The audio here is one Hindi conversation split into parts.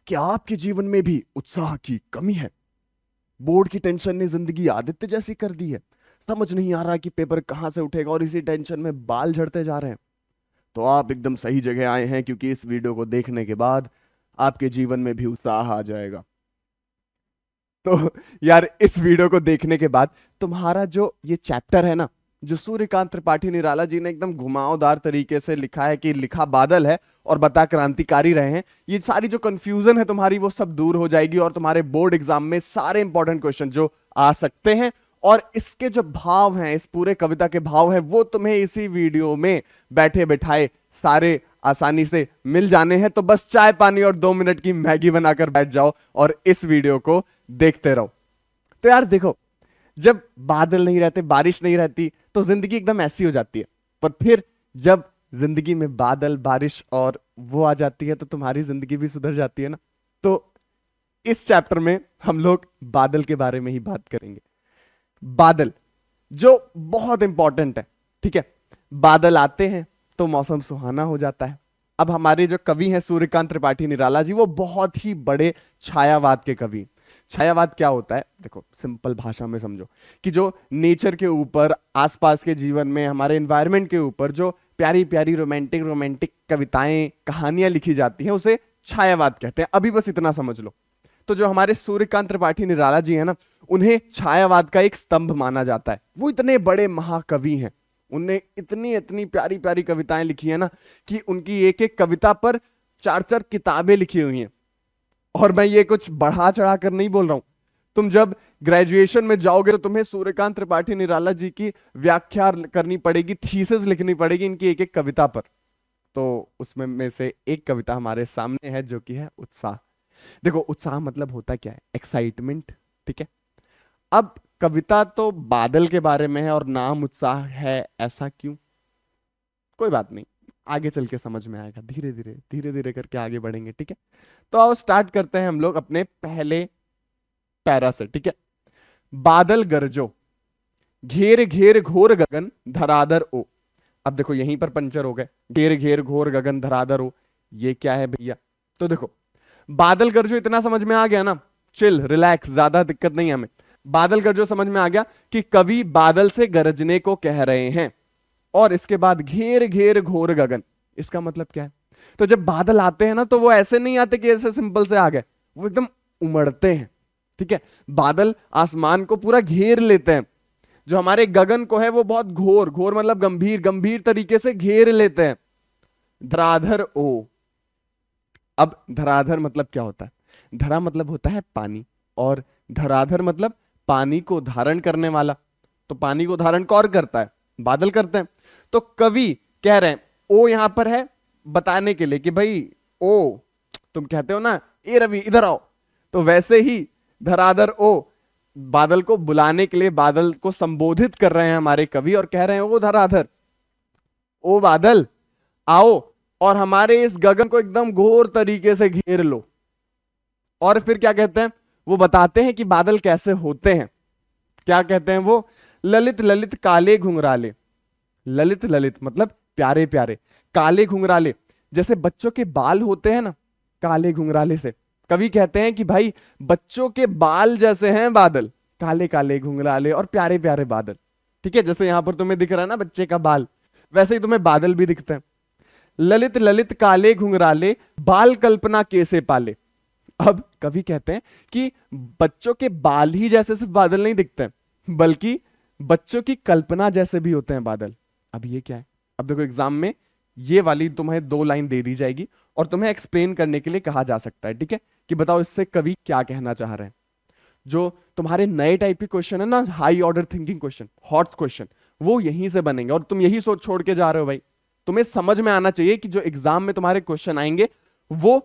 क्या आपके जीवन में भी उत्साह की कमी है? बोर्ड की टेंशन ने जिंदगी आदित्य जैसी कर दी है। समझ नहीं आ रहा कि पेपर कहां से उठेगा और इसी टेंशन में बाल झड़ते जा रहे हैं। तो आप एकदम सही जगह आए हैं, क्योंकि इस वीडियो को देखने के बाद आपके जीवन में भी उत्साह आ जाएगा। तो यार, इस वीडियो को देखने के बाद तुम्हारा जो ये चैप्टर है ना, जो सूर्यकांत त्रिपाठी निराला जी ने एकदम घुमावदार तरीके से लिखा है कि लिखा बादल है और बता क्रांतिकारी रहे हैं, ये सारी जो कंफ्यूजन है तुम्हारी वो सब दूर हो जाएगी और तुम्हारे बोर्ड एग्जाम में सारे इंपॉर्टेंट क्वेश्चन जो आ सकते हैं और इसके जो भाव हैं, इस पूरे कविता के भाव हैं, वो तुम्हें इसी वीडियो में बैठे बैठाए सारे आसानी से मिल जाने हैं। तो बस चाय पानी और 2 मिनट की मैगी बनाकर बैठ जाओ और इस वीडियो को देखते रहो। तो यार देखो, जब बादल नहीं रहते, बारिश नहीं रहती, तो जिंदगी एकदम ऐसी हो जाती है। पर फिर जब जिंदगी में बादल, बारिश और वो आ जाती है तो तुम्हारी जिंदगी भी सुधर जाती है ना। तो इस चैप्टर में हम लोग बादल के बारे में ही बात करेंगे। बादल जो बहुत इंपॉर्टेंट है, ठीक है। बादल आते हैं तो मौसम सुहाना हो जाता है। अब हमारे जो कवि हैं सूर्यकांत त्रिपाठी निराला जी, वो बहुत ही बड़े छायावाद के कवि। छायावाद क्या होता है? देखो, सिंपल भाषा में समझो कि जो नेचर के ऊपर, आसपास के जीवन में, हमारे एनवायरनमेंट के ऊपर जो प्यारी प्यारी रोमांटिक कविताएं, कहानियां लिखी जाती हैं, उसे छायावाद कहते हैं। अभी बस इतना समझ लो। तो जो हमारे सूर्यकांत त्रिपाठी निराला जी है ना, उन्हें छायावाद का एक स्तंभ माना जाता है। वो इतने बड़े महाकवि हैं, उन्हें इतनी इतनी प्यारी प्यारी कविताएं लिखी है ना कि उनकी एक एक कविता पर 4-4 किताबें लिखी हुई हैं। और मैं ये कुछ बढ़ा चढ़ा कर नहीं बोल रहा हूं। तुम जब ग्रेजुएशन में जाओगे तो तुम्हें सूर्यकांत त्रिपाठी निराला जी की व्याख्या करनी पड़ेगी, थीसिस लिखनी पड़ेगी इनकी एक एक कविता पर। तो उसमें में से एक कविता हमारे सामने है जो कि है उत्साह। देखो, उत्साह मतलब होता क्या है? एक्साइटमेंट, ठीक है। अब कविता तो बादल के बारे में है और नाम उत्साह है, ऐसा क्यों? कोई बात नहीं, आगे चल के समझ में आएगा। धीरे धीरे करके आगे बढ़ेंगे, ठीक है। तो आओ स्टार्ट करते हैं हम लोग अपने पहले पैरा से, ठीक है। बादल गरजो, घेर घेर घोर गगन धराधर ओ। अब देखो, यहीं पर पंचर हो गए। घेर घेर घोर गगन धराधर ओ, ये क्या है भैया? तो देखो, बादल गरजो इतना समझ में आ गया ना, चिल रिलैक्स, ज्यादा दिक्कत नहीं है हमें। बादल गरजो समझ में आ गया कि कवि बादल से गरजने को कह रहे हैं। और इसके बाद घेर घेर घोर गगन, इसका मतलब क्या है? तो जब बादल आते हैं ना, तो वो ऐसे नहीं आते कि ऐसे सिंपल से आ गए, वो एकदम उमड़ते हैं, ठीक है। बादल आसमान को पूरा घेर लेते हैं। जो हमारे गगन को है वो बहुत घोर, घोर मतलब गंभीर, गंभीर तरीके से घेर लेते हैं। धराधर ओ। अब धराधर मतलब क्या होता है? धरा मतलब होता है पानी, और धराधर मतलब पानी को धारण करने वाला। तो पानी को धारण कौन करता है? बादल करते हैं। तो कवि कह रहे हैं, ओ यहां पर है बताने के लिए कि भाई ओ, तुम कहते हो ना ए रवि इधर आओ, तो वैसे ही धराधर ओ, बादल को बुलाने के लिए, बादल को संबोधित कर रहे हैं हमारे कवि और कह रहे हैं, ओ धराधर, ओ बादल आओ और हमारे इस गगन को एकदम घोर तरीके से घेर लो। और फिर क्या कहते हैं? वो बताते हैं कि बादल कैसे होते हैं। क्या कहते हैं वो? ललित ललित काले घुंघराले। ललित ललित मतलब प्यारे प्यारे, काले घुंघराले, जैसे बच्चों के बाल होते हैं ना, काले घुंघराले से कवि कहते हैं कि भाई बच्चों के बाल जैसे हैं बादल, काले काले घुंघराले और प्यारे प्यारे बादल, ठीक है। जैसे यहां पर तुम्हें दिख रहा है ना बच्चे का बाल, वैसे ही तुम्हें बादल भी दिखते हैं। ललित ललित काले घुंघराले, बाल कल्पना कैसे पाले। अब कवि कहते हैं कि बच्चों के बाल ही जैसे सिर्फ बादल नहीं दिखते, बल्कि बच्चों की कल्पना जैसे भी होते हैं बादल। अब ये क्या है? अब देखो, एग्जाम में ये वाली तुम्हें 2 लाइन दे दी जाएगी और तुम्हें एक्सप्लेन करने के लिए कहा जा सकता है, ठीक है, कि बताओ इससे कवि क्या कहना चाह रहे हैं। जो तुम्हारे नए टाइप के क्वेश्चन है ना, high order thinking question, hot question, वो यहीं से बनेंगे। और तुम यही सोच छोड़ के जा रहे हो भाई। तुम्हें समझ में आना चाहिए कि जो एग्जाम में तुम्हारे क्वेश्चन आएंगे वो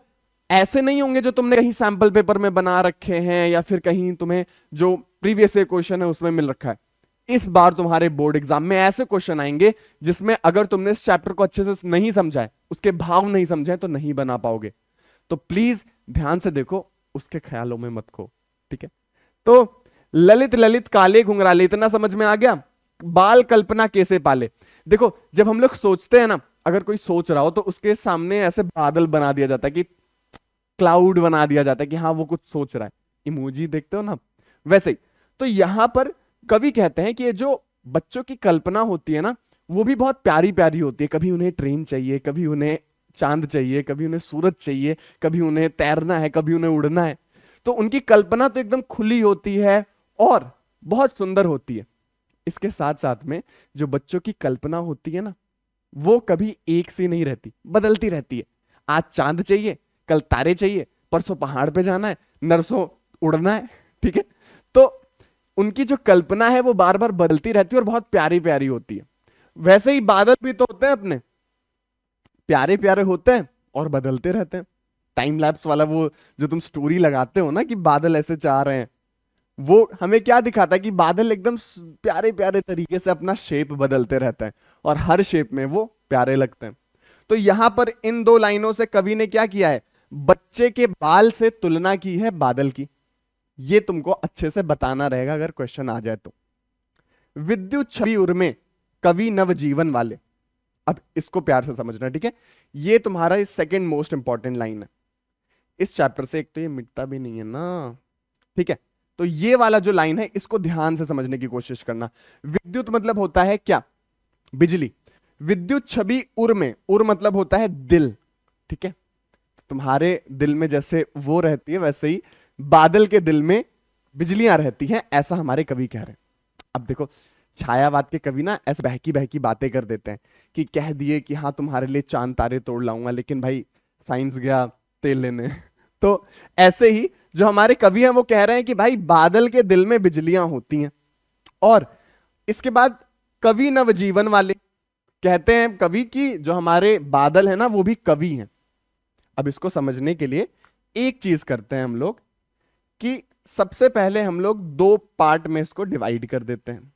ऐसे नहीं होंगे जो तुमने कहीं सैंपल पेपर में बना रखे हैं या फिर कहीं तुम्हें जो प्रीवियस क्वेश्चन है उसमें मिल रखा है। इस बार तुम्हारे बोर्ड एग्जाम में ऐसे क्वेश्चन आएंगे जिसमें अगर तुमने इस चैप्टर को अच्छे से नहीं समझा है, उसके भाव नहीं समझे, तो नहीं बना पाओगे। तो प्लीज ध्यान से देखो, उसके ख्यालों में मत खो, ठीक है। तो ललित ललित काले घुंघराले, इतना समझ में आ गया। बाल कल्पना कैसे पाले। देखो, जब हम लोग सोचते हैं ना, अगर कोई सोच रहा हो तो उसके सामने ऐसे बादल बना दिया जाता है कि क्लाउड बना दिया जाता है कि हाँ वो कुछ सोच रहा है, इमोजी देखते हो ना, वैसे ही। तो यहां पर कवि कहते हैं कि ये जो बच्चों की कल्पना होती है ना, वो भी बहुत प्यारी प्यारी होती है। कभी उन्हें ट्रेन चाहिए, कभी उन्हें चांद चाहिए, कभी उन्हें सूरज चाहिए, कभी उन्हें तैरना है, कभी उन्हें उड़ना है। तो उनकी कल्पना तो एकदम खुली होती है और बहुत सुंदर होती है। इसके साथ साथ में जो बच्चों की कल्पना होती है ना, वो कभी एक सी नहीं रहती, बदलती रहती है। आज चांद चाहिए, कल तारे चाहिए, परसों पहाड़ पे जाना है, नरसों उड़ना है, ठीक है। तो उनकी जो कल्पना है वो बार बार बदलती रहती है और बहुत प्यारी प्यारी होती है। वैसे ही बादल भी तो होते हैं अपने, प्यारे प्यारे होते हैं और बदलते रहते हैं। टाइम लैप्स वाला वो जो तुम स्टोरी लगाते हो ना कि बादल ऐसे चाह रहे हैं, वो हमें क्या दिखाता है कि बादल एकदम प्यारे प्यारे तरीके से अपना शेप बदलते रहता है और हर शेप में वो प्यारे लगते हैं। तो यहां पर इन दो लाइनों से कवि ने क्या किया है, बच्चे के बाल से तुलना की है बादल की। ये तुमको अच्छे से बताना रहेगा अगर क्वेश्चन आ जाए तो। विद्युत छवि उर्मे कवि नवजीवन वाले, अब इसको प्यार से समझना, ठीक है। ये तुम्हारा इस सेकंड मोस्ट इंपॉर्टेंट लाइन है इस चैप्टर से। एक तो ये मिटता भी नहीं है ना, ठीक है। तो ये वाला जो लाइन है इसको ध्यान से समझने की कोशिश करना। विद्युत मतलब होता है क्या, बिजली। विद्युत छवि उर में, उर मतलब होता है दिल, ठीक है। तुम्हारे दिल में जैसे वो रहती है वैसे ही बादल के दिल में बिजलियां रहती हैं, ऐसा हमारे कवि कह रहे हैं। अब देखो छायावाद के कवि ना ऐसे बहकी बहकी बातें कर देते हैं कि कह दिए कि हाँ तुम्हारे लिए चांद तारे तोड़ लाऊंगा, लेकिन भाई साइंस गया तेल लेने। तो ऐसे ही जो हमारे कवि हैं वो कह रहे हैं कि भाई बादल के दिल में बिजलियां होती हैं। और इसके बाद कवि नवजीवन वाले कहते हैं कवि की जो हमारे बादल है ना वो भी कवि हैं। अब इसको समझने के लिए एक चीज करते हैं हम लोग कि सबसे पहले हम लोग दो पार्ट में इसको डिवाइड कर देते हैं,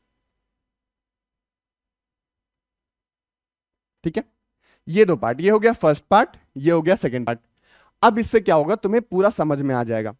ठीक है। ये दो पार्ट, ये हो गया फर्स्ट पार्ट, ये हो गया सेकंड पार्ट। अब इससे क्या होगा तुम्हें पूरा समझ में आ जाएगा।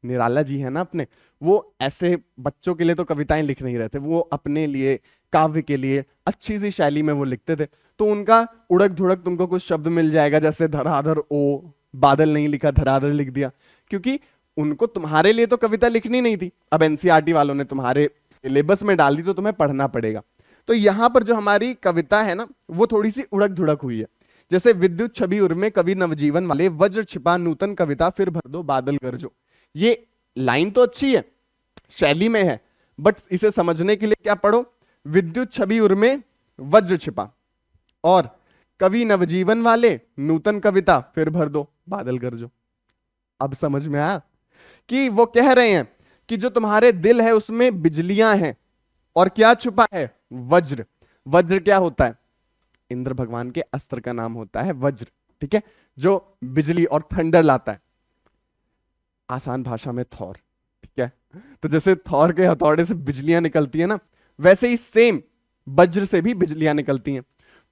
निराला जी है ना अपने, वो ऐसे बच्चों के लिए तो कविताएं लिख नहीं रहे थे, वो अपने लिए काव्य के लिए अच्छी सी शैली में वो लिखते थे। तो उनका उड़क धुड़क तुमको कुछ शब्द मिल जाएगा, जैसे धराधर ओ, बादल नहीं लिखा धराधर लिख दिया, क्योंकि उनको तुम्हारे लिए तो कविता लिखनी नहीं थी। अब एनसीईआरटी वालों ने तुम्हारे सिलेबस में डाल दी तो तुम्हें पढ़ना पड़ेगा। तो यहां पर जो हमारी कविता है ना वो थोड़ी सी उड़क धुड़क हुई है। जैसे विद्युत छवि उर्मे कवि नवजीवन वाले, वज्र छिपा नूतन कविता फिर भर दो बादल गरजो। ये लाइन तो अच्छी है, शैली में है, बट इसे समझने के लिए क्या पढ़ो, विद्युत छवि उर्मे वज्र छिपा और कवि नवजीवन वाले नूतन कविता फिर भर दो बादल गरजो। अब समझ में आया कि वो कह रहे हैं कि जो तुम्हारे दिल है उसमें बिजलियां हैं और क्या छुपा है, वज्र। वज्र क्या होता है, इंद्र भगवान के अस्त्र का नाम होता है वज्र, ठीक है, जो बिजली और थंडर लाता है। आसान भाषा में थॉर, ठीक है। तो जैसे थॉर के हथौड़े से बिजलियां निकलती है ना, वैसे ही सेम वज्र से भी बिजलियां निकलती हैं।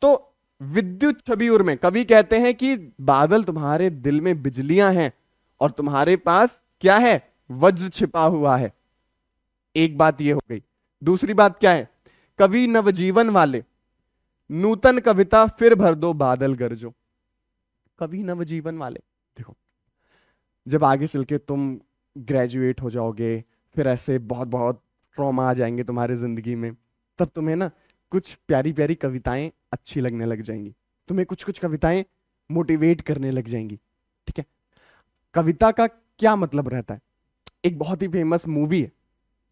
तो विद्युत छवि उर्मे कवि कहते हैं कि बादल तुम्हारे दिल में बिजलियां हैं और तुम्हारे पास क्या है, वज्र छिपा हुआ है। एक बात ये हो गई। दूसरी बात क्या है, कवि नवजीवन वाले नूतन कविता फिर भर दो बादल गरजो। कवि नवजीवन वाले, देखो जब आगे चल के तुम ग्रेजुएट हो जाओगे, फिर ऐसे बहुत बहुत ट्रॉमा आ जाएंगे तुम्हारे जिंदगी में, तब तुम्हें ना कुछ प्यारी प्यारी कविताएं अच्छी लगने लग जाएंगी, तुम्हें कुछ कुछ कविताएं मोटिवेट करने लग जाएंगी, ठीक है। कविता का क्या मतलब रहता है, एक बहुत ही फेमस मूवी है,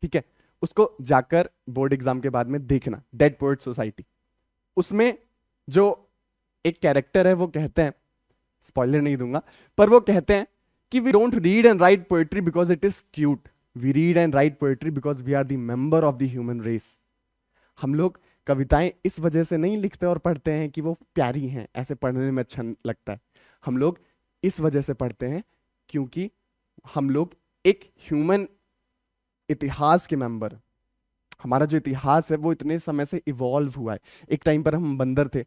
ठीक है, उसको जाकर बोर्ड एग्जाम के बाद में देखना, डेड पोएट सोसाइटी। उसमें जो एक कैरेक्टर है वो कहते हैं, स्पॉइलर नहीं दूंगा, पर वो कहते हैं कि we don't read and write poetry because it is cute, we read and write poetry because we are the member of the human race. हम लोग कविताएं इस वजह से नहीं लिखते और पढ़ते हैं कि वो प्यारी हैं, ऐसे पढ़ने में अच्छा लगता है। हम लोग इस वजह से पढ़ते हैं क्योंकि हम लोग एक ह्यूमन इतिहास के मेंबर, हमारा जो इतिहास है वो इतने समय से इवॉल्व हुआ है। एक टाइम पर हम बंदर थे,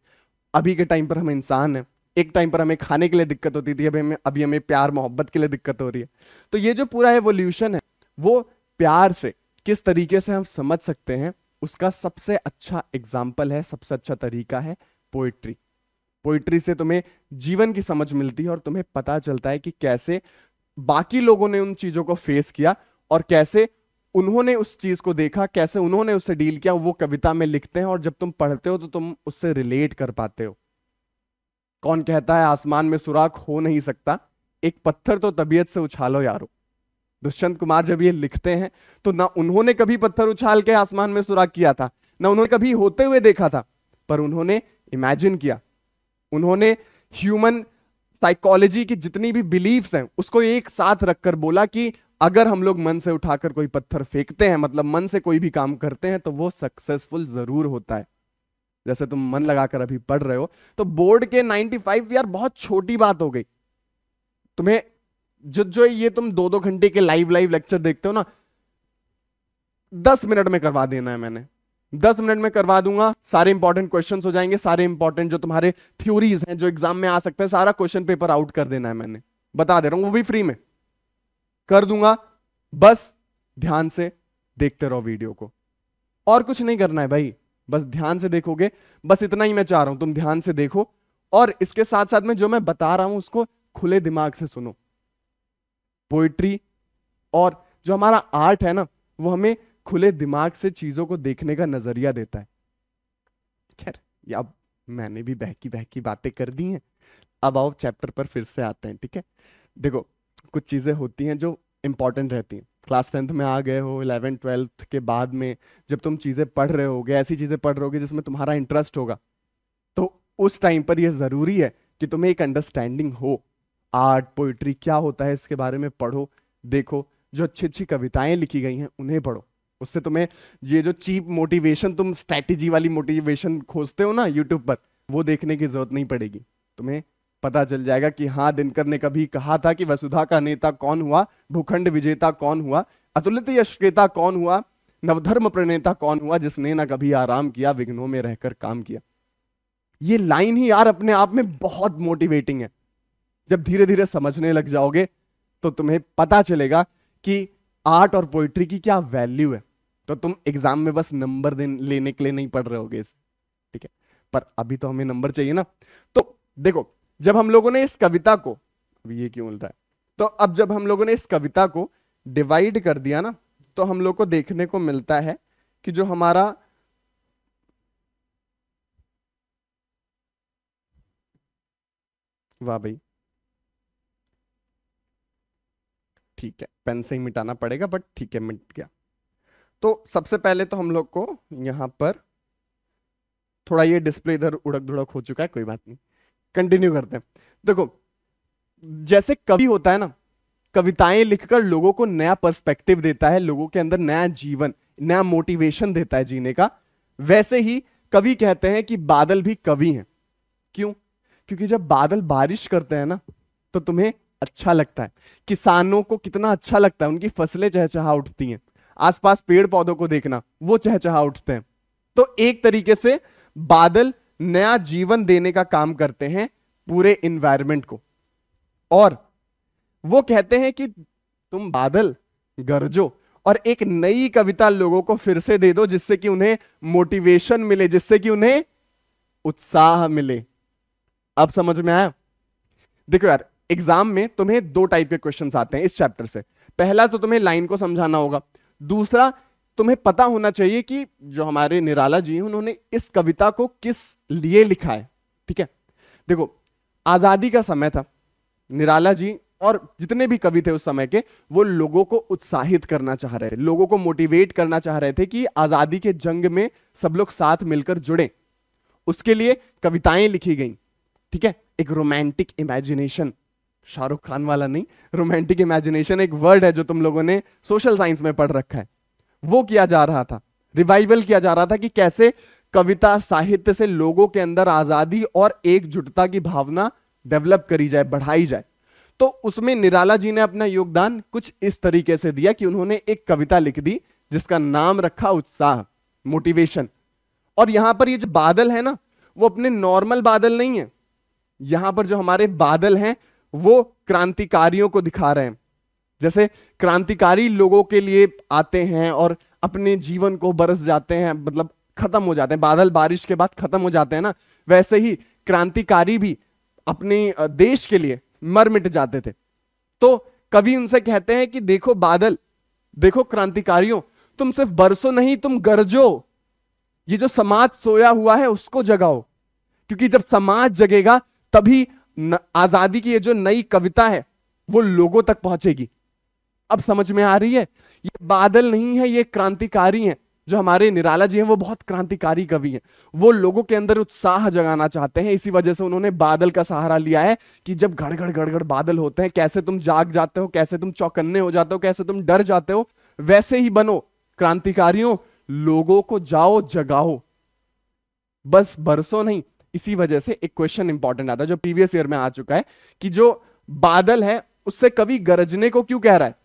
अभी के टाइम पर हम इंसान हैं। एक टाइम पर हमें खाने के लिए दिक्कत होती थी, अभी हमें प्यार मोहब्बत के लिए दिक्कत हो रही है। तो ये जो पूरा एवोल्यूशन है वो प्यार से किस तरीके से हम समझ सकते हैं, उसका सबसे अच्छा एग्जाम्पल है, सबसे अच्छा तरीका है पोएट्री। पोइट्री से तुम्हें जीवन की समझ मिलती है और तुम्हें पता चलता है कि कैसे बाकी लोगों ने उन चीजों को फेस किया और कैसे उन्होंने उस चीज को देखा, कैसे उन्होंने उससे डील किया, वो कविता में लिखते हैं और जब तुम पढ़ते हो तो तुम उससे रिलेट कर पाते हो। कौन कहता है आसमान में सुराख हो नहीं सकता, एक पत्थर तो तबीयत से उछालो यारो। दुष्यंत कुमार जब ये लिखते हैं तो ना उन्होंने कभी पत्थर उछाल के आसमान में सुराख किया था, ना उन्होंने कभी होते हुए देखा था, पर उन्होंने इमेजिन किया। उन्होंने ह्यूमन साइकोलॉजी की जितनी भी बिलीफ्स हैं उसको एक साथ रखकर बोला कि अगर हम लोग मन से उठाकर कोई पत्थर फेंकते हैं, मतलब मन से कोई भी काम करते हैं, तो वो सक्सेसफुल जरूर होता है। जैसे तुम मन लगाकर अभी पढ़ रहे हो तो बोर्ड के 95 यार बहुत छोटी बात हो गई। तुम्हें जो ये तुम 2-2 घंटे के लाइव लेक्चर देखते हो ना, 10 मिनट में करवा देना है मैंने, 10 मिनट में करवा दूंगा। सारे इंपॉर्टेंट क्वेश्चंस हो जाएंगे, सारे इंपॉर्टेंट जो तुम्हारे थ्योरीज हैं जो एग्जाम में आ सकते हैं, सारा क्वेश्चन पेपर आउट कर देना है मैंने, बता दे रहा हूं, वो भी फ्री में कर दूंगा। बस ध्यान से देखते रहो वीडियो को, और कुछ नहीं करना है भाई, बस ध्यान से देखोगे। बस इतना ही मैं चाह रहा हूं, तुम ध्यान से देखो और इसके साथ साथ में जो मैं बता रहा हूं उसको खुले दिमाग से सुनो। पोइट्री और जो हमारा आर्ट है ना, वो हमें खुले दिमाग से चीजों को देखने का नजरिया देता है। खैर, अब मैंने भी बहकी बातें कर दी हैं, अब आओ चैप्टर पर फिर से आते हैं। ठीक है, देखो कुछ चीजें होती हैं जो इंपॉर्टेंट रहती हैं। क्लास 10th में आ गए हो, 11th 12th के बाद में जब तुम चीजें पढ़ रहे होगे, ऐसी चीजें पढ़ रहे होगे जिसमें तुम्हारा इंटरेस्ट होगा, तो उस टाइम पर यह जरूरी है कि तुम्हें एक अंडरस्टैंडिंग हो। आर्ट पोइट्री क्या होता है इसके बारे में पढ़ो, देखो, जो अच्छी अच्छी कविताएं लिखी गई हैं उन्हें पढ़ो। उससे तुम्हें ये जो चीप मोटिवेशन, तुम स्ट्रैटेजी वाली मोटिवेशन खोजते हो ना यूट्यूब पर, वो देखने की जरूरत नहीं पड़ेगी। तुम्हें पता चल जाएगा कि हाँ, दिनकर ने कभी कहा था कि वसुधा का नेता कौन हुआ, भूखंड विजेता कौन हुआ, अतुलित यशक्रेता कौन हुआ, नवधर्म प्रणेता कौन हुआ, जिसने ना कभी आराम किया, विघ्नों में रहकर काम किया। ये लाइन ही यार अपने आप में बहुत मोटिवेटिंग है। जब धीरे धीरे समझने लग जाओगे तो तुम्हें पता चलेगा कि आर्ट और पोइट्री की क्या वैल्यू है। तो तुम एग्जाम में बस नंबर लेने के लिए नहीं पढ़ रहे होगे इसे, ठीक है, पर अभी तो हमें नंबर चाहिए ना। तो देखो, जब हम लोगों ने इस कविता को, अभी ये क्यों उल्टा है, तो अब जब हम लोगों ने इस कविता को डिवाइड कर दिया ना, तो हम लोग को देखने को मिलता है कि जो हमारा वाह भाई, ठीक है, पेन से ही मिटाना पड़ेगा, बट ठीक है, मिट गया। तो सबसे पहले तो हम लोग को यहां पर थोड़ा ये डिस्प्ले इधर उड़क धुड़क हो चुका है, कोई बात नहीं, कंटिन्यू करते हैं। देखो, जैसे कवि होता है ना, कविताएं लिखकर लोगों को नया पर्सपेक्टिव देता है, लोगों के अंदर नया जीवन, नया मोटिवेशन देता है जीने का। वैसे ही कवि कहते हैं कि बादल भी कवि हैं। क्यों? क्योंकि जब बादल बारिश करते हैं ना, तो तुम्हें अच्छा लगता है, किसानों को कितना अच्छा लगता है, उनकी फसलें चहचहा उठती हैं, आसपास पेड़ पौधों को देखना, वो चहचहा उठते हैं। तो एक तरीके से बादल नया जीवन देने का काम करते हैं पूरे इन्वायरमेंट को। और वो कहते हैं कि तुम बादल गरजो और एक नई कविता लोगों को फिर से दे दो, जिससे कि उन्हें मोटिवेशन मिले, जिससे कि उन्हें उत्साह मिले। अब समझ में आया? देखो यार, एग्जाम में तुम्हें 2 टाइप के क्वेश्चंस आते हैं इस चैप्टर से। पहला तो तुम्हें लाइन को समझाना होगा, दूसरा तुम्हें पता होना चाहिए कि जो हमारे निराला जी हैं उन्होंने इस कविता को किस लिए लिखा है। ठीक है, देखो, आजादी का समय था, निराला जी और जितने भी कवि थे उस समय के, वो लोगों को उत्साहित करना चाह रहे थे, लोगों को मोटिवेट करना चाह रहे थे कि आजादी के जंग में सब लोग साथ मिलकर जुड़े। उसके लिए कविताएं लिखी गई। ठीक है, एक रोमांटिक इमेजिनेशन, शाहरुख खान वाला नहीं, रोमांटिक इमेजिनेशन एक वर्ड है जो तुम लोगों ने सोशल साइंस में पढ़ रखा है, वो किया जा रहा था, रिवाइवल किया जा रहा था कि कैसे कविता साहित्य से लोगों के अंदर आजादी और एकजुटता की भावना डेवलप करी जाए, बढ़ाई जाए। तो उसमें निराला जी ने अपना योगदान कुछ इस तरीके से दिया कि उन्होंने एक कविता लिख दी जिसका नाम रखा उत्साह, मोटिवेशन। और यहां पर ये जो बादल है ना, वो अपने नॉर्मल बादल नहीं है, यहां पर जो हमारे बादल हैं वो क्रांतिकारियों को दिखा रहे हैं। जैसे क्रांतिकारी लोगों के लिए आते हैं और अपने जीवन को बरस जाते हैं, मतलब खत्म हो जाते हैं, बादल बारिश के बाद खत्म हो जाते हैं ना, वैसे ही क्रांतिकारी भी अपने देश के लिए मर मिट जाते थे। तो कवि उनसे कहते हैं कि देखो बादल, देखो क्रांतिकारियों, तुम सिर्फ बरसो नहीं, तुम गरजो, ये जो समाज सोया हुआ है उसको जगाओ, क्योंकि जब समाज जगेगा तभी आजादी की ये जो नई कविता है वो लोगों तक पहुंचेगी। अब समझ में आ रही है? ये बादल नहीं है, ये क्रांतिकारी हैं। जो हमारे निराला जी हैं वो बहुत क्रांतिकारी कवि हैं। वो लोगों के अंदर उत्साह जगाना चाहते हैं, इसी वजह से उन्होंने बादल का सहारा लिया है कि जब गड़गड़ गड़गड़ बादल होते हैं, कैसे तुम जाग जाते हो, कैसे तुम चौकन्ने हो जाते हो, कैसे तुम डर जाते हो, वैसे ही बनो क्रांतिकारियों, लोगों को जाओ जगाओ, बस बरसों नहीं। इसी वजह से एक क्वेश्चन इंपॉर्टेंट आता है जो प्रीवियस ईयर में आ चुका है कि जो बादल है उससे कवि गरजने को क्यों कह रहा है,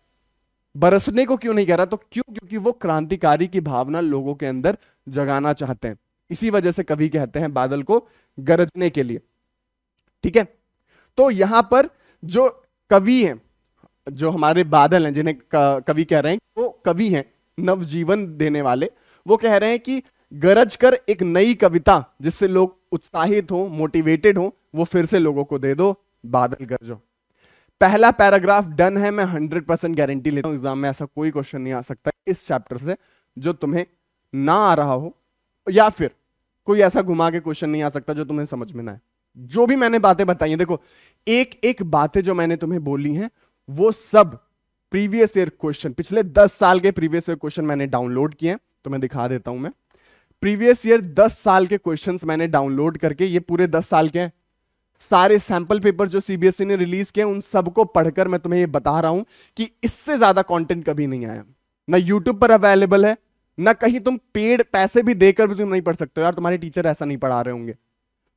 बरसने को क्यों नहीं कह रहा? तो क्यों? क्योंकि वो क्रांतिकारी की भावना लोगों के अंदर जगाना चाहते हैं, इसी वजह से कवि कहते हैं बादल को गरजने के लिए। ठीक है, तो यहां पर जो कवि हैं, जो हमारे बादल हैं जिन्हें कवि कह रहे हैं, वो कवि हैं नवजीवन देने वाले। वो कह रहे हैं कि गरज कर एक नई कविता जिससे लोग उत्साहित हो, मोटिवेटेड हो, वो फिर से लोगों को दे दो, बादल गरजो। पहला पैराग्राफ डन है, मैं 100% गारंटी लेता हूं एग्जाम में ऐसा कोई क्वेश्चन नहीं आ सकता इस चैप्टर से जो तुम्हें ना आ रहा हो, या फिर कोई ऐसा घुमा के क्वेश्चन नहीं आ सकता जो तुम्हें समझ में ना आए। जो भी मैंने बातें बताई हैं, देखो एक एक बातें जो मैंने तुम्हें बोली हैं वो सब प्रीवियस ईयर क्वेश्चन, पिछले 10 साल के प्रीवियस ईयर क्वेश्चन मैंने डाउनलोड किए हैं, तो मैं दिखा देता हूं। मैं प्रीवियस ईयर 10 साल के क्वेश्चंस मैंने डाउनलोड करके, ये पूरे 10 साल के हैं, सारे सैंपल पेपर जो सीबीएसई ने रिलीज किए उन सबको पढ़कर मैं तुम्हें ये बता रहा हूं कि इससे ज्यादा कंटेंट कभी नहीं आया। ना यूट्यूब पर अवेलेबल है, ना कहीं तुम पेड पैसे भी देकर भी तुम नहीं पढ़ सकते हो। यार तुम्हारे टीचर ऐसा नहीं पढ़ा रहे होंगे,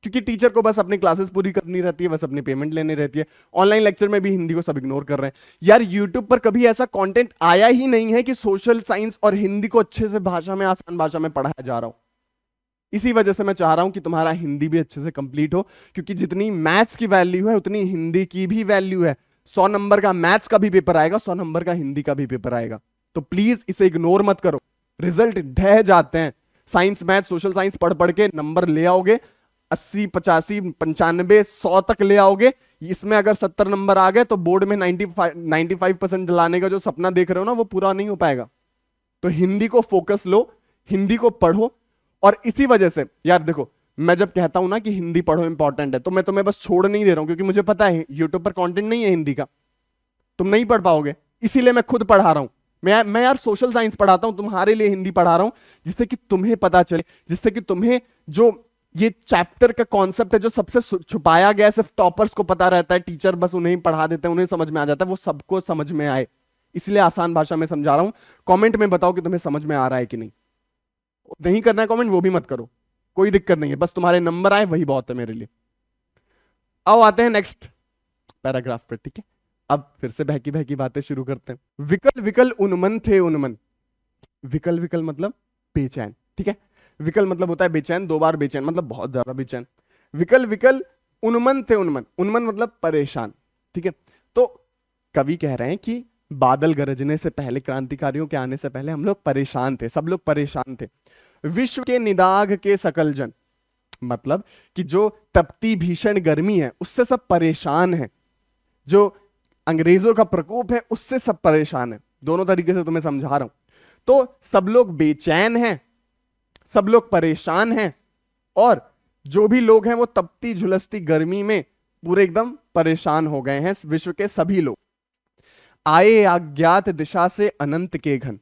क्योंकि टीचर को बस अपनी क्लासेस पूरी करनी रहती है, बस अपनी पेमेंट लेनी रहती है। ऑनलाइन लेक्चर में भी हिंदी को सब इग्नोर कर रहे हैं। यार यूट्यूब पर कभी ऐसा कंटेंट आया ही नहीं है कि सोशल साइंस और हिंदी को अच्छे से भाषा में, आसान भाषा में पढ़ाया जा रहा हो। इसी वजह से मैं चाह रहा हूं कि तुम्हारा हिंदी भी अच्छे से कंप्लीट हो, क्योंकि जितनी मैथ्स की वैल्यू है उतनी हिंदी की भी वैल्यू है। 100 नंबर का मैथ्स का भी पेपर आएगा, 100 नंबर का हिंदी का भी पेपर आएगा, तो प्लीज इसे इग्नोर मत करो। रिजल्ट ढह जाते हैं, साइंस मैथ सोशल साइंस पढ़ पढ़ के नंबर ले आओगे 80 85 95 100 तक ले आओगे। इसमें अगर 70 नंबर आ गए तो बोर्ड में 95% दिलाने का जो सपना देख रहे हो ना वो पूरा नहीं हो पाएगा। तो हिंदी को फोकस लो, हिंदी को पढ़ो। और इसी वजह से यार देखो, मैं जब कहता हूं ना कि हिंदी पढ़ो इंपॉर्टेंट है, तो मैं तुम्हें बस छोड़ नहीं दे रहा हूं, क्योंकि मुझे पता है यूट्यूब पर कंटेंट नहीं है हिंदी का, तुम नहीं पढ़ पाओगे, इसीलिए मैं खुद पढ़ा रहा हूं। मैं यार सोशल साइंस पढ़ाता हूं, तुम्हारे लिए हिंदी पढ़ा रहा हूं, जिससे कि तुम्हें पता चले, जिससे कि तुम्हें जो ये चैप्टर का कॉन्सेप्ट है जो सबसे छुपाया गया, सिर्फ टॉपर्स को पता रहता है, टीचर बस उन्हें पढ़ा देते हैं, उन्हें समझ में आ जाता है, वो सबको समझ में आए, इसलिए आसान भाषा में समझा रहा हूं। कमेंट में बताओ कि तुम्हें समझ में आ रहा है कि नहीं। नहीं करना है कमेंट, वो भी मत करो, कोई दिक्कत नहीं है, बस तुम्हारे नंबर आए वही बहुत है मेरे लिए। आओ आते हैं नेक्स्ट पैराग्राफ पे। ठीक है, अब फिर से बहकी बहकी बातें शुरू करते हैं। विकल विकल उन्मन थे उन्मन। विकल विकल मतलब बेचैन। ठीक है, विकल मतलब होता है बेचैन, 2 बार बेचैन मतलब बहुत ज्यादा बेचैन। विकल विकल उन्मन थे उन्मन, उन्मन मतलब परेशान। ठीक है, तो कवि कह रहे हैं कि बादल गरजने से पहले, क्रांतिकारियों के आने से पहले हम लोग परेशान थे, सब लोग परेशान थे। विश्व के निदाग के सकल जन, मतलब कि जो तपती भीषण गर्मी है उससे सब परेशान है, जो अंग्रेजों का प्रकोप है उससे सब परेशान है। दोनों तरीके से तुम्हें समझा रहा हूं। तो सब लोग बेचैन हैं, सब लोग परेशान हैं, और जो भी लोग हैं वो तपती झुलसती गर्मी में पूरे एकदम परेशान हो गए हैं, विश्व के सभी लोग। आए अज्ञात दिशा से अनंत के घन।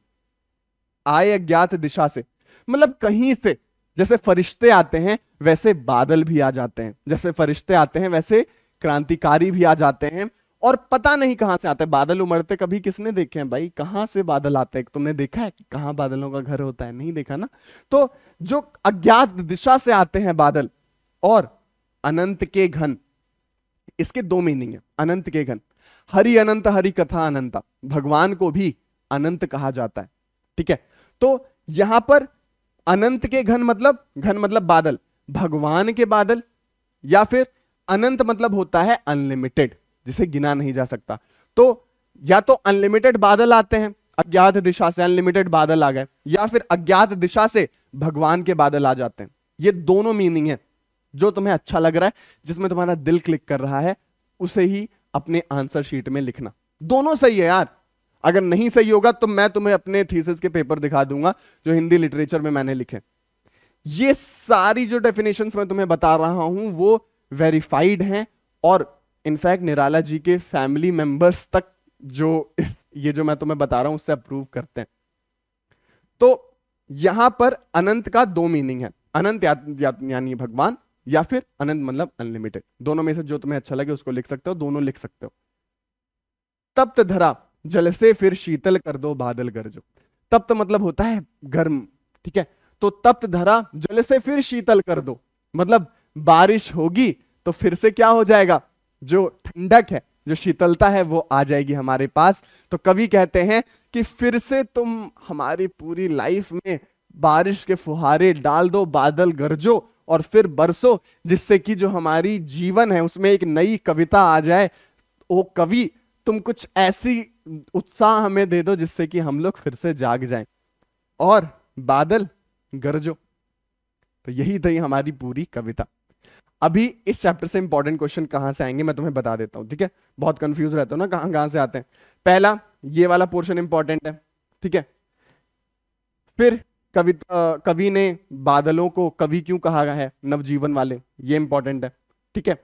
आए अज्ञात दिशा से मतलब कहीं से, जैसे फरिश्ते आते हैं वैसे बादल भी आ जाते हैं, जैसे फरिश्ते आते हैं वैसे क्रांतिकारी भी आ जाते हैं, और पता नहीं कहां से आते हैं बादल उमड़ते। कभी किसने देखे हैं भाई, कहां से बादल आते हैं? तुमने देखा है कहां बादलों का घर होता है? नहीं देखा ना। तो जो अज्ञात दिशा से आते हैं बादल, और अनंत के घन, इसके 2 मीनिंग है। अनंत के घन, हरि अनंत, हरि कथा अनंता, भगवान को भी अनंत कहा जाता है। ठीक है, तो यहां पर अनंत के घन मतलब बादल, भगवान के बादल, या फिर अनंत मतलब होता है अनलिमिटेड, जिसे गिना नहीं जा सकता। तो या तो अनलिमिटेड बादल आते हैं, अज्ञात दिशा से अनलिमिटेड बादल आ गए, या फिर अज्ञात दिशा से भगवान के बादल आ जाते हैं। ये दोनों मीनिंग है, जो तुम्हें अच्छा लग रहा है, जिसमें तुम्हारा दिल क्लिक कर रहा है, उसे ही अपने आंसर शीट में लिखना। दोनों सही है यार। अगर नहीं सही होगा तो मैं तुम्हें अपने थीसिस के पेपर दिखा दूंगा जो हिंदी लिटरेचर में मैंने लिखे। ये सारी जो डेफिनेशंस मैं तुम्हें बता रहा हूं वो वेरीफाइड हैं, और इनफैक्ट निराला जी के फैमिली मेंबर्स तक जो ये जो मैं तुम्हें बता रहा हूं उससे अप्रूव करते हैं। तो यहां पर अनंत का दो मीनिंग है, अनंत यानी भगवान, या फिर अनंत मतलब अनलिमिटेड। दोनों में से जो तुम्हें अच्छा लगे उसको लिख सकते हो, दोनों लिख सकते हो। तप्त धरा जल से फिर शीतल कर दो बादल गरजो। तप्त मतलब होता है गर्म, ठीक है। तो तप्त धरा जल से फिर शीतल कर दो, मतलब बारिश होगी तो फिर से क्या हो जाएगा, जो ठंडक है, जो शीतलता है वो आ जाएगी हमारे पास। तो कवि कहते हैं कि फिर से तुम हमारी पूरी लाइफ में बारिश के फुहारे डाल दो, बादल गरजो और फिर बरसो, जिससे कि जो हमारी जीवन है उसमें एक नई कविता आ जाए। ओ कवि, तुम कुछ ऐसी उत्साह हमें दे दो जिससे कि हम लोग फिर से जाग जाएं, और बादल गरजो। तो यही थी हमारी पूरी कविता। अभी इस चैप्टर से इंपॉर्टेंट क्वेश्चन कहां से आएंगे मैं तुम्हें बता देता हूं, ठीक है। बहुत कंफ्यूज रहते हो ना कहां कहां से आते हैं। पहला ये वाला पोर्शन इंपॉर्टेंट है, ठीक है। फिर कवि ने बादलों को कवि क्यों कहा है, नवजीवन वाले, ये इंपॉर्टेंट है, ठीक है।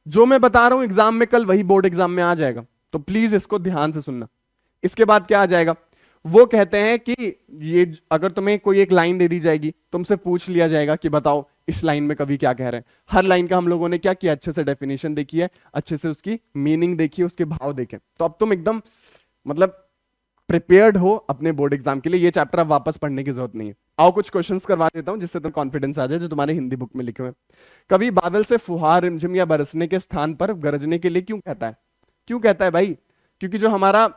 जो मैं बता रहा हूं एग्जाम में कल वही बोर्ड एग्जाम में आ जाएगा, तो प्लीज इसको ध्यान से सुनना। इसके बाद क्या आ जाएगा, वो कहते हैं कि ये अगर तुम्हें कोई एक लाइन दे दी जाएगी, तुमसे पूछ लिया जाएगा कि बताओ इस लाइन में कवि क्या कह रहे हैं। हर लाइन का हम लोगों ने क्या किया, अच्छे से डेफिनेशन देखी है, अच्छे से उसकी मीनिंग देखी है, उसके भाव देखे। तो अब तुम एकदम मतलब प्रिपेयर्ड हो अपने बोर्ड एग्जाम के लिए। ये चैप्टर अब वापस पढ़ने की जरूरत नहीं है। आओ कुछ क्वेश्चंस करवा देता हूं जिससे तुम कॉन्फिडेंस आ जाए, जो तुम्हारे हिंदी बुक में लिखे हुए। कवि बादल से फुहार रिमझिम या बरसने के स्थान पर गरजने के लिए क्यों कहता है, क्यों कहता है भाई? क्योंकि जो हमारा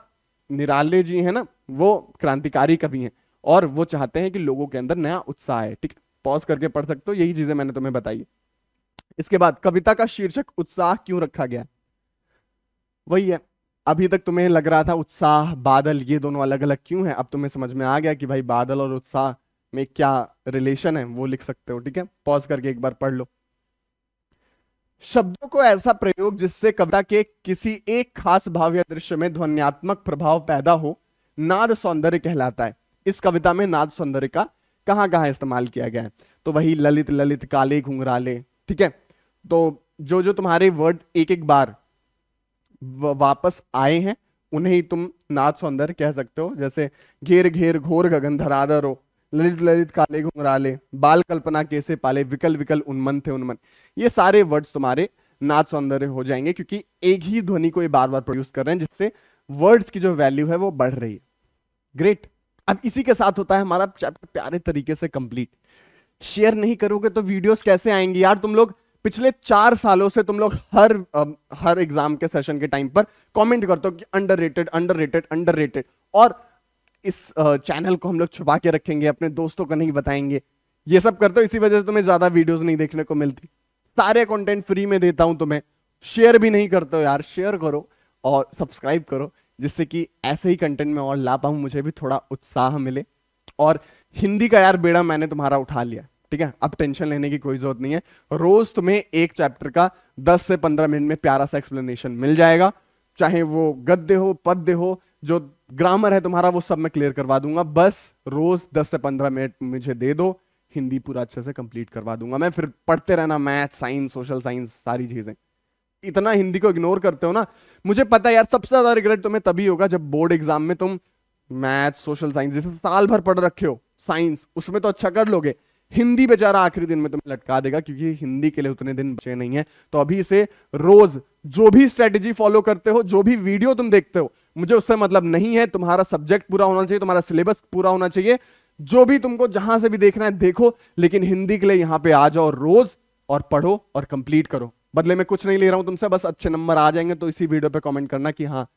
निराले जी है ना, वो क्रांतिकारी कवि हैं और वो चाहते हैं कि लोगों के अंदर नया उत्साह है, ठीक है। पॉज करके पढ़ सकते हो, यही चीजें मैंने तुम्हें बताई। इसके बाद कविता का शीर्षक उत्साह क्यों रखा गया? वही है, अभी तक तुम्हें लग रहा था उत्साह बादल ये दोनों अलग अलग क्यों है, अब तुम्हें समझ में आ गया कि भाई बादल और उत्साह में क्या रिलेशन है, वो लिख सकते हो, ठीक है। पॉज करके एक बार पढ़ लो। शब्दों को ऐसा प्रयोग जिससे कविता के किसी एक खास भाव या दृश्य में ध्वन्यात्मक प्रभाव पैदा हो, नाद सौंदर्य कहलाता है। इस कविता में नाद सौंदर्य का कहां कहां इस्तेमाल किया गया है? तो वही ललित ललित काले घुंघराले, ठीक है। तो जो जो तुम्हारे वर्ड एक एक बार वापस आए हैं उन्हें ही तुम नाद सौंदर्य कह सकते हो। जैसे घेर घेर घोर गगन धराधर हो, ललित ललित काले घुंघराले, बाल कल्पना कैसे पाले, विकल विकल उन्मन थे उन्मन। ये सारे वर्ड्स तुम्हारे नाद सौंदर्य हो जाएंगे, क्योंकि एक ही ध्वनि को ये बार बार प्रोड्यूस कर रहे हैं, जिससे वर्ड्स की जो वैल्यू है वो बढ़ रही है। ग्रेट। अब इसी के साथ होता है हमारा चैप्टर प्यारे तरीके से कंप्लीट। शेयर नहीं करोगे तो वीडियोस कैसे आएंगी यार? तुम लोग पिछले 4 सालों से तुम लोग हर एग्जाम के सेशन के टाइम पर कमेंट करते हो कि अंडररेटेड अंडररेटेड अंडररेटेड, और इस चैनल को हम लोग छुपा के रखेंगे, अपने दोस्तों को नहीं बताएंगे। ये सब करते हो, इसी वजह से तुम्हें ज्यादा वीडियोस नहीं देखने को मिलती। सारे कंटेंट फ्री में देता हूं तुम्हें, शेयर भी नहीं करते हो यार। शेयर करो और सब्सक्राइब करो, जिससे कि ऐसे ही कंटेंट में और ला पाऊं, मुझे भी थोड़ा उत्साह मिले। और हिंदी का यार बेड़ा मैंने तुम्हारा उठा लिया, ठीक है। अब टेंशन लेने की कोई जरूरत नहीं है। रोज तुम्हें एक चैप्टर का 10 से 15 मिनट में प्यारा सा एक्सप्लेनेशन मिल जाएगा, चाहे वो गद्य हो पद्य हो, जो ग्रामर है तुम्हारा वो सब मैं क्लियर करवा दूंगा। बस रोज 10 से 15 मिनट मुझे दे दो, हिंदी पूरा अच्छे से कंप्लीट करवा दूंगा मैं। फिर पढ़ते रहना, मैथ साइंस सोशल साइंस सारी चीजें। इतना हिंदी को इग्नोर करते हो ना, मुझे पता है यार। सबसे ज्यादा रिग्रेट तुम्हें तभी होगा जब बोर्ड एग्जाम में तुम मैथ सोशल साइंस जैसे साल भर पढ़ रखे हो, साइंस उसमें तो अच्छा कर लोगे, हिंदी बेचारा आखिरी दिन में तुम्हें लटका देगा, क्योंकि हिंदी के लिए उतने दिन बचे नहीं है। तो अभी से रोज जो भी स्ट्रेटेजी फॉलो करते हो, जो भी वीडियो तुम देखते हो, मुझे उससे मतलब नहीं है। तुम्हारा सब्जेक्ट पूरा होना चाहिए, तुम्हारा सिलेबस पूरा होना चाहिए। जो भी तुमको जहां से भी देखना है देखो, लेकिन हिंदी के लिए यहां पे आ जाओ रोज और पढ़ो और कंप्लीट करो। बदले में कुछ नहीं ले रहा हूं तुमसे, बस अच्छे नंबर आ जाएंगे तो इसी वीडियो पे कमेंट करना कि हाँ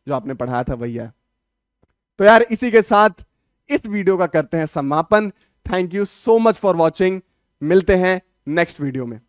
जो आपने पढ़ाया था वही है। तो यार इसी के साथ इस वीडियो का करते हैं समापन। Thank you so much for watching. मिलते हैं नेक्स्ट वीडियो में।